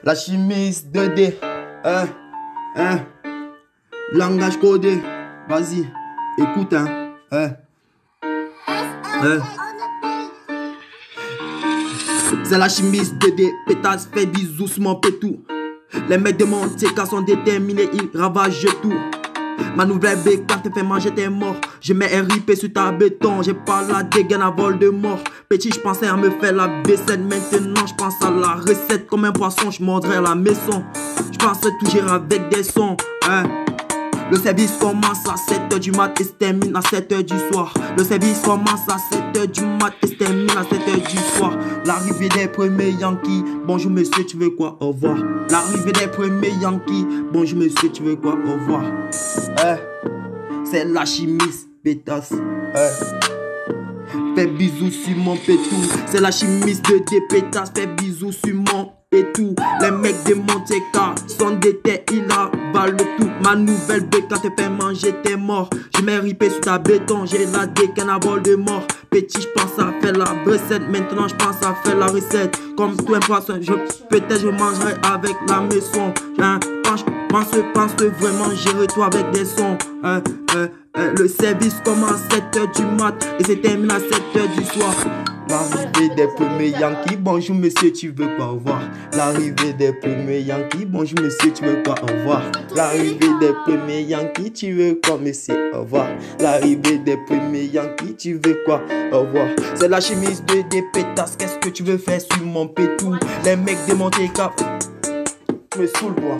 La chimiste 2D, langage codé, vas-y, écoute, C'est la chimiste 2D, pétasse, fait bisous sur mon pétou. Les mecs de mon TK sont déterminés, ils ravagent tout. Ma nouvelle bécane te fait manger tes morts. Je mets RIP sur ta béton. J'ai pas la dégaine à vol de mort. Petit, je pensais à me faire la vaisselle. Maintenant, je pense à la recette. Comme un poisson, je mordrai à la maison. Je pense toujours avec des sons, Le service commence à 7h du mat et se termine à 7h du soir. Le service commence à 7h du mat et se termine à 7h du soir. L'arrivée des premiers Yankees. Bonjour monsieur, tu veux quoi? Au revoir. L'arrivée des premiers Yankees. Bonjour monsieur, tu veux quoi? Au revoir. C'est la chimiste, pétasse. Fais bisous sur mon pétou. C'est la chimiste de tes pétasses. Fais bisous sur mon pétou. Les mecs de mon TK sont déter, ils avalent tout. Ma nouvelle bécane te fait manger tes morts. Je mets ripé sur ta béton. J'ai la dégaine à vol de mort. Petit, je pense à faire la recette. Maintenant, je pense à faire la recette. Comme tout un poisson, peut-être je mangerai avec la maison. Pense vraiment gérer toi avec des sons. Le service commence à 7h du mat et se termine à 7h du soir. L'arrivée des premiers Yankees, bonjour monsieur, tu veux quoi? Au revoir. L'arrivée des premiers Yankees, bonjour monsieur, tu veux quoi? Au revoir. L'arrivée des premiers Yankees, tu veux quoi monsieur? Au revoir. L'arrivée des premiers Yankees, tu veux quoi? Au revoir. C'est la chemise de des pétasses, qu'est-ce que tu veux faire sur mon pétou? Les mecs de mon TK me saoulent, moi.